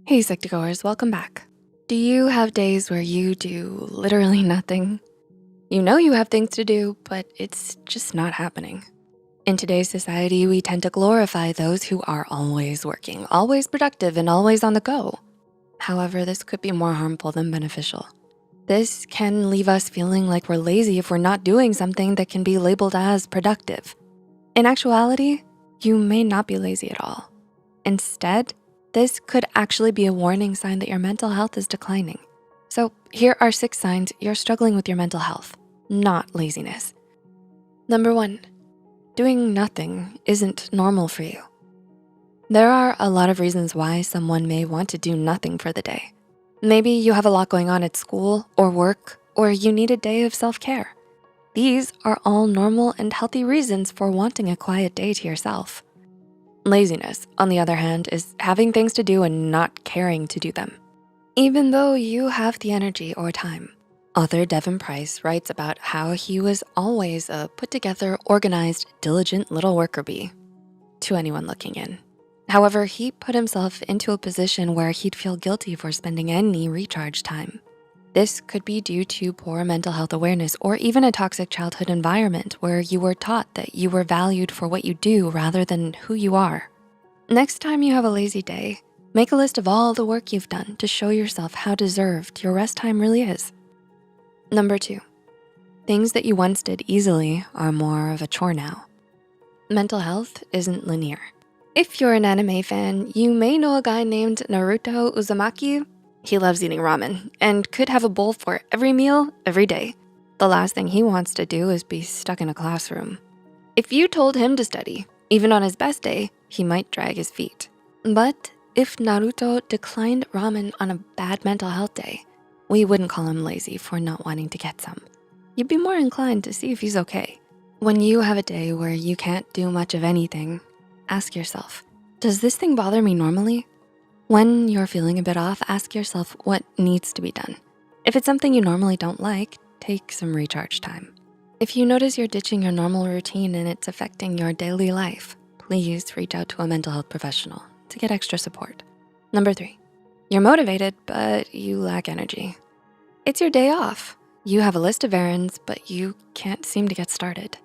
Hey Psych2Goers, welcome back. Do you have days where you do literally nothing? You know you have things to do, but it's just not happening. In today's society, we tend to glorify those who are always working, always productive, and always on the go. However, this could be more harmful than beneficial. This can leave us feeling like we're lazy if we're not doing something that can be labeled as productive. In actuality, you may not be lazy at all. Instead, this could actually be a warning sign that your mental health is declining. So here are 6 signs you're struggling with your mental health, not laziness. Number 1, doing nothing isn't normal for you. There are a lot of reasons why someone may want to do nothing for the day. Maybe you have a lot going on at school or work, or you need a day of self-care. These are all normal and healthy reasons for wanting a quiet day to yourself. Laziness, on the other hand, is having things to do and not caring to do them, even though you have the energy or time. Author Devin Price writes about how he was always a put-together, organized, diligent little worker bee to anyone looking in. However, he put himself into a position where he'd feel guilty for spending any recharge time. This could be due to poor mental health awareness or even a toxic childhood environment where you were taught that you were valued for what you do rather than who you are. Next time you have a lazy day, make a list of all the work you've done to show yourself how deserved your rest time really is. Number 2, things that you once did easily are more of a chore now. Mental health isn't linear. If you're an anime fan, you may know a guy named Naruto Uzumaki. He loves eating ramen and could have a bowl for every meal, every day. The last thing he wants to do is be stuck in a classroom. If you told him to study, even on his best day, he might drag his feet. But if Naruto declined ramen on a bad mental health day, we wouldn't call him lazy for not wanting to get some. You'd be more inclined to see if he's okay. When you have a day where you can't do much of anything, ask yourself, does this thing bother me normally? When you're feeling a bit off, ask yourself what needs to be done. If it's something you normally don't like, take some recharge time. If you notice you're ditching your normal routine and it's affecting your daily life, please reach out to a mental health professional to get extra support. Number 3, you're motivated, but you lack energy. It's your day off. You have a list of errands, but you can't seem to get started.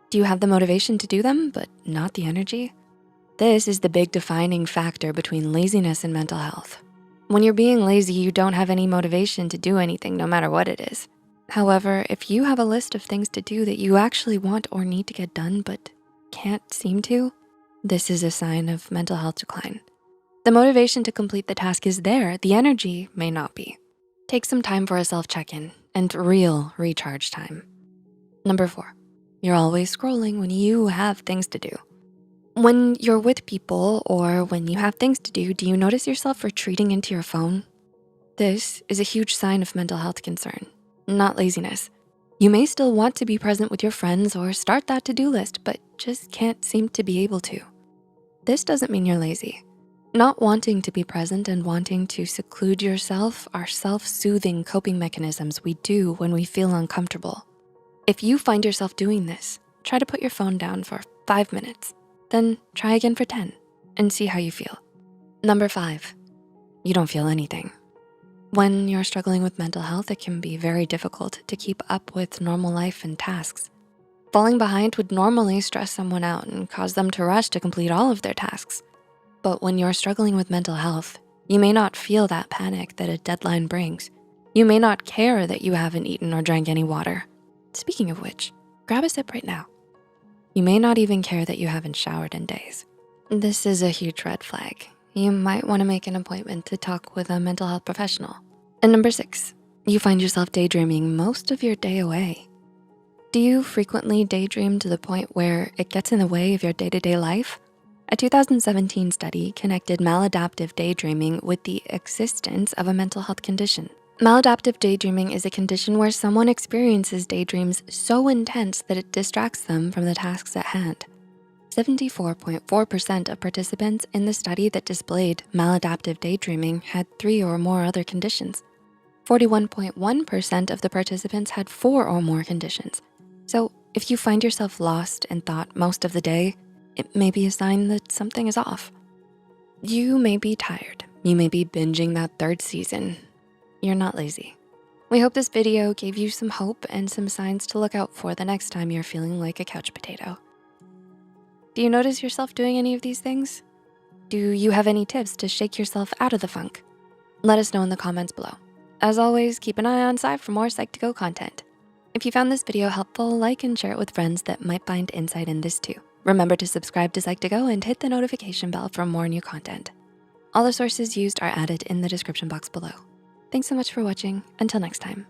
Do you have the motivation to do them, but not the energy? This is the big defining factor between laziness and mental health. When you're being lazy, you don't have any motivation to do anything, no matter what it is. However, if you have a list of things to do that you actually want or need to get done, but can't seem to, this is a sign of mental health decline. The motivation to complete the task is there, the energy may not be. Take some time for a self-check-in and real recharge time. Number 4, you're always scrolling when you have things to do. When you're with people or when you have things to do you notice yourself retreating into your phone? This is a huge sign of mental health concern, not laziness. You may still want to be present with your friends or start that to-do list, but just can't seem to be able to. This doesn't mean you're lazy. Not wanting to be present and wanting to seclude yourself are self-soothing coping mechanisms we do when we feel uncomfortable. If you find yourself doing this, try to put your phone down for 5 minutes. Then try again for 10 and see how you feel. Number 5, you don't feel anything. When you're struggling with mental health, it can be very difficult to keep up with normal life and tasks. Falling behind would normally stress someone out and cause them to rush to complete all of their tasks. But when you're struggling with mental health, you may not feel that panic that a deadline brings. You may not care that you haven't eaten or drank any water. Speaking of which, grab a sip right now. You may not even care that you haven't showered in days. This is a huge red flag. You might wanna make an appointment to talk with a mental health professional. And number 6, you find yourself daydreaming most of your day away. Do you frequently daydream to the point where it gets in the way of your day-to-day life? A 2017 study connected maladaptive daydreaming with the existence of a mental health condition. Maladaptive daydreaming is a condition where someone experiences daydreams so intense that it distracts them from the tasks at hand. 74.4% of participants in the study that displayed maladaptive daydreaming had 3 or more other conditions. 41.1% of the participants had 4 or more conditions. So if you find yourself lost in thought most of the day, it may be a sign that something is off. You may be tired, You may be binging that third season. You're not lazy. We hope this video gave you some hope and some signs to look out for the next time you're feeling like a couch potato. Do you notice yourself doing any of these things? Do you have any tips to shake yourself out of the funk? Let us know in the comments below. As always, keep an eye on side for more Psych2Go content. If you found this video helpful, like and share it with friends that might find insight in this too. Remember to subscribe to Psych2Go and hit the notification bell for more new content. All the sources used are added in the description box below. Thanks so much for watching. Until next time.